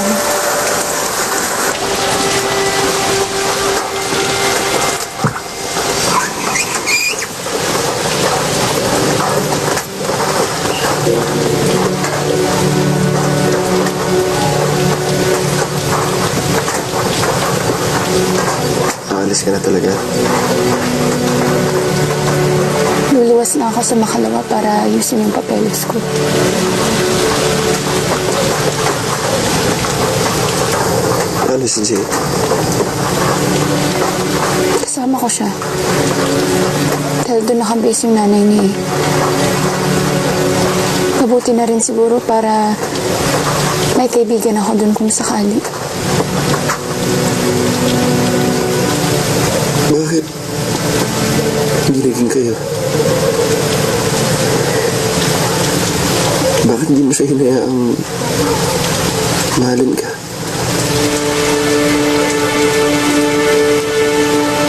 namin. Aalis ka na talaga. Luluwas na ako sa Makalawa para ayusin yung papeles ko. Ano si Jay? Kasama ko siya. Dahil doon nakabase yung nanay niya eh. Mabuti na rin siguro para may kaibigan ako doon kung sakali. Bakit? Hindi naging kayo. Bakit hindi mo siya hinayaang mahalin ka?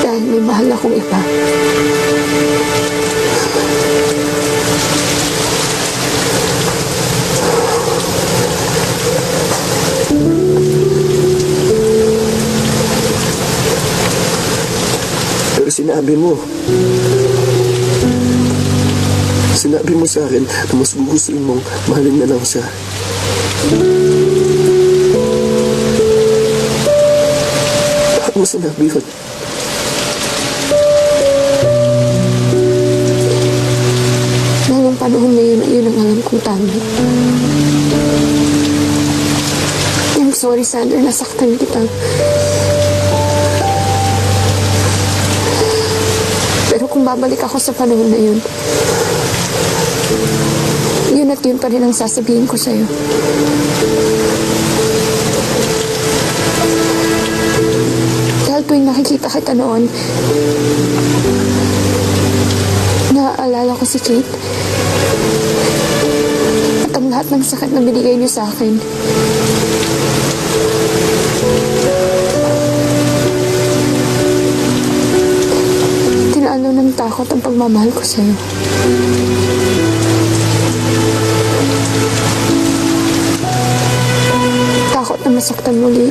Dahil may mahal akong iba. Pero sinabi mo sa akin na mas gugustuhin mong mahalin na lang siya. Bakit mo sinabi yun? Dahil yung panahon na yun, yun ang alam kong tama. I'm sorry, Sander, nasaktan kita. Pero kung babalik ako sa panahon na yun, yun at yun pa rin ang sasabihin ko sa'yo. Dahil tuwing nakikita kita noon, naaalala ko si Kate. At ang lahat ng sakit na binigay niyo sa akin. Tinalo ng takot ang pagmamahal ko sa'yo. Takot na masaktan muli.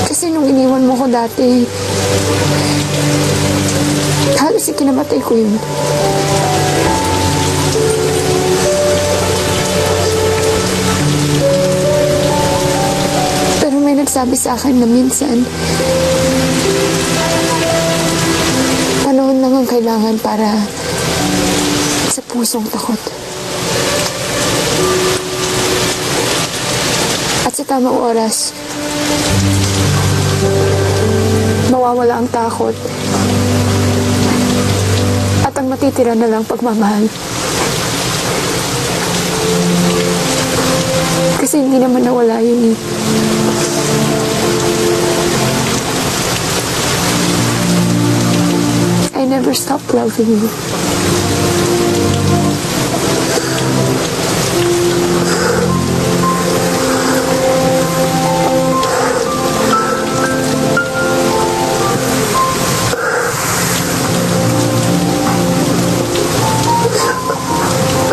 Kasi nung iniwan mo ko dati, halos ikinamatay ko yun. Pero may nagsabi sa akin na minsan, panahon lang ang kailangan para sa pusong takot. At sa tamang oras, mawawala ang takot at ang matitira na lang pagmamahal. Kasi hindi naman nawala yun eh. I never stopped loving you.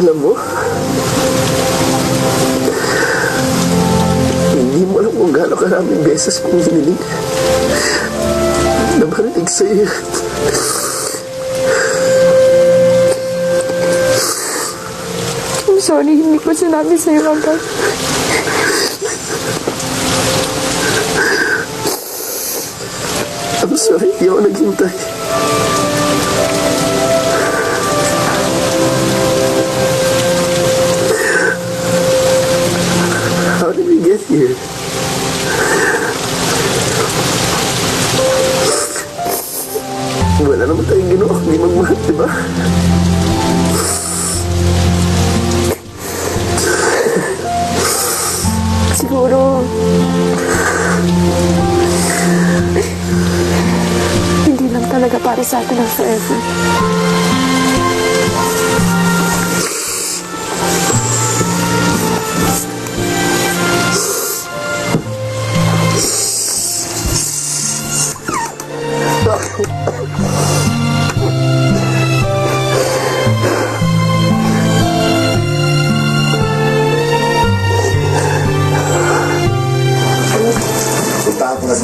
Alam mo, hindi mo alam kung gaano karaming beses kong hiniling na marinig sa'yo. I'm sorry, hindi ko sinabi sa'yo agad. I'm sorry, hindi ako naghintay. How did we get here? Wala naman tayong ginawa kundi magmahal, di ba? Siguro, hindi lang talaga para sa atin ang forever.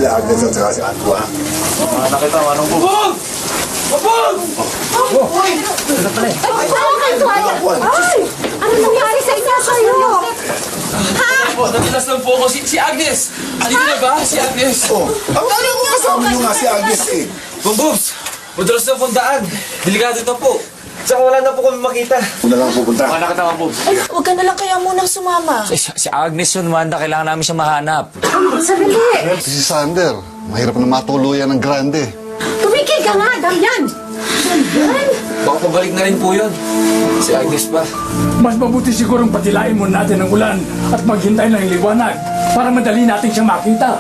sila Agnes at saka si Antua. Nakita mo, anong bubog? Bubog! Ano nangyari sa inyo sa'yo? Natilas lang po ako. Si Agnes! Andito na ba? Si Agnes! Oh, ang ano mo kasama nyo nga si Agnes eh. Bong Boobs! Madalas na pong daan. Delikado na po. Tsaka wala na po kami makita. Kung na lang pupunta. Nakita mo, Boobs. Ay, huwag ka na lang kaya munang sumama. Si Agnes yun, Wanda. Kailangan namin siya mahanap. Sandali. Si Sander, mahirap na matuluyan ng grande. Tumigil ka nga, Damian. Damian? Baka pabalik na rin po yun. Si Agnes pa. Mas mabuti sigurong patilain muna natin ang ulan at maghintay ng liwanag para madali natin siyang makita.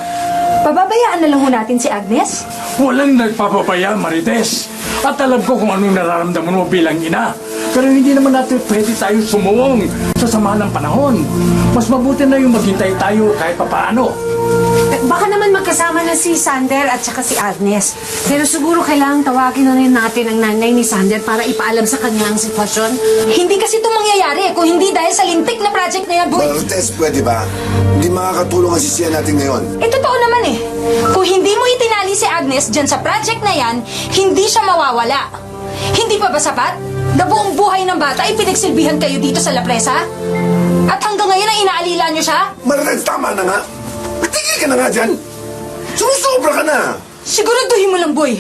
Pababayaan na lang ho natin si Agnes? Walang nagpapabaya, Marites. At alam ko kung anong nararamdaman mo bilang ina. Pero hindi naman natin pwede tayo sumuong sa sama ng panahon. Mas mabuti na yung maghintay tayo kahit papaano. Baka naman magkasama na si Sander at saka si Agnes. Pero siguro kailangang tawagin na rin natin ang nanay ni Sander para ipaalam sa kanya ang sitwasyon. Hindi kasi ito mangyayari kung hindi dahil sa lintik na project na yan, boy. Marites, pwede ba? Hindi makakatulong ang sisiyan natin ngayon. Totoo naman eh. Kung hindi mo itinali si Agnes dyan sa project na yan, hindi siya mawawala. Hindi pa ba sapat? Na buong buhay ng bata ay pinagsilbihan kayo dito sa La Presa? At hanggang ngayon ay inaalila niyo siya? Marites, tama na nga. Tigil ka na nga dyan. Sumusobra ka na. Siguraduhin mo lang, boy,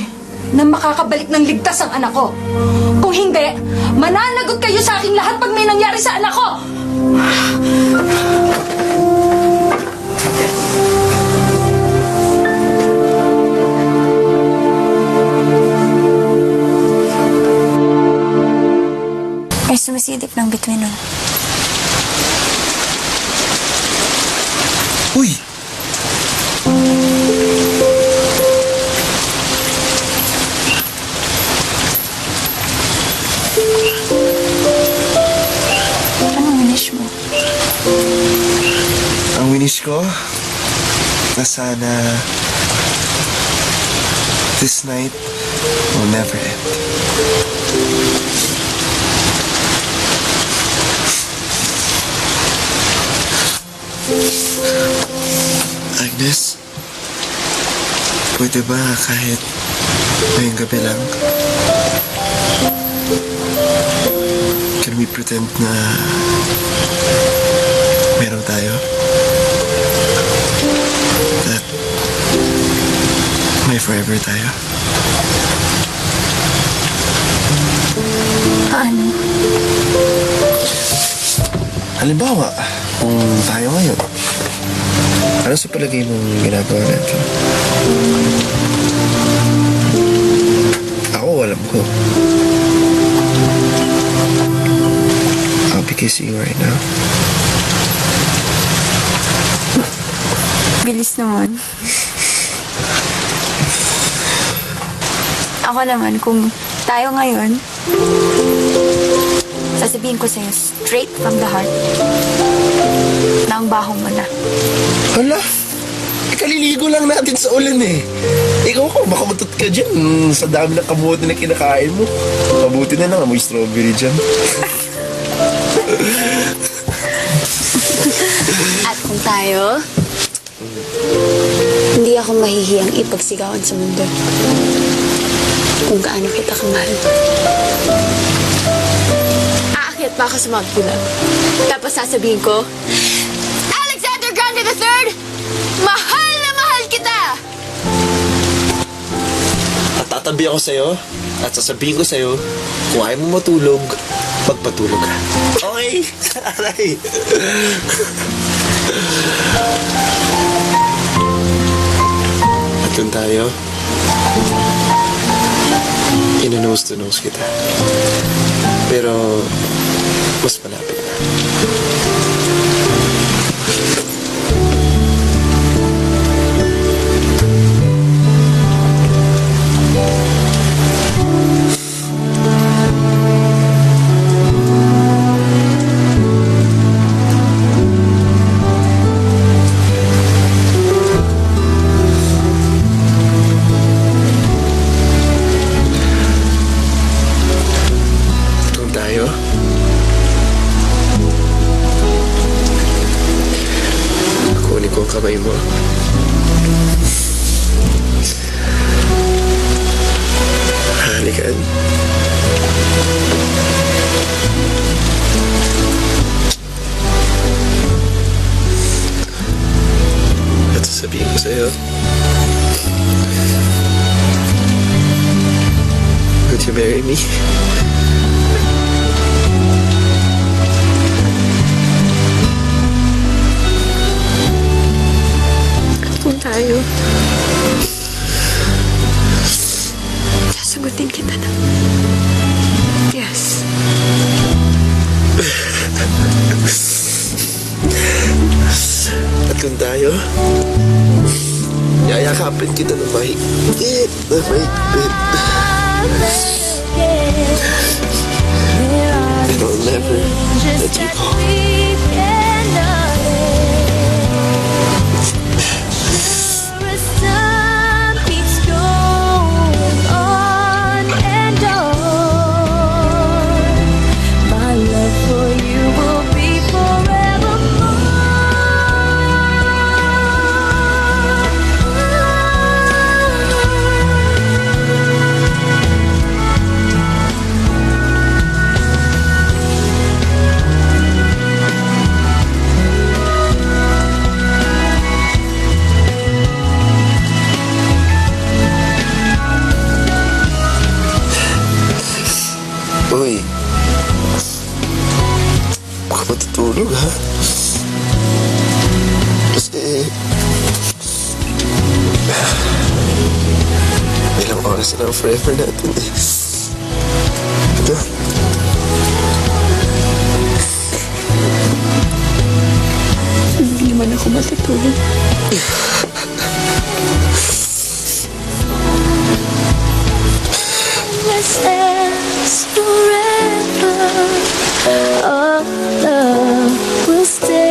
na makakabalik ng ligtas ang anak ko. Kung hindi, mananagot kayo sa aking lahat pag may nangyari sa anak ko! May sumisidip ng bituin, no? Uy! Anong wish mo? Ang wish ko na sana this night will never end. Agnes, pwede ba kahit ngayong gabi lang? Can we pretend na meron tayo? That may forever tayo? Paano? Halimbawa, kung tayo ngayon, ano sa palagay mong ginagawa natin? Ako, alam ko. I'll be kissing you right now. Bilis naman. Ako naman, kung tayo ngayon, sasabihin ko sa'yo straight from the heart na ang baho mo na. Hala, kaliligo lang natin sa ulan eh. Ikaw ko, makamutot ka dyan sa dami ng kamote na kinakain mo. Mabuti na lang, amoy strawberry dyan. At kung tayo, hindi ako mahihiyang ipagsigawan sa mundo kung gaano kita kamahal. Aakyat pa ako sa Mount Pulag. Tapos sasabihin ko, Alexander Grande III, mahal na mahal kita! At tatabi ako sa'yo at sasabihin ko sa'yo, kung ayaw mo matulog, magpatulog ka. Okay? Aray! At kung tayo, ina-nose to nose kita. Pero, mas malapit na. Kung tayo, kunin ko ang kamay mo. you marry me? Kung tayo, sasagutin kita na. Yes. At kung tayo, yayakapin kita ng mahigpit na mahigpit. And I'll never let you go. Uy, baka matutulog ha? Kasi ilang oras na ang forever natin eh. Ito. Hindi naman ako matutulog. Forever, our love will stay.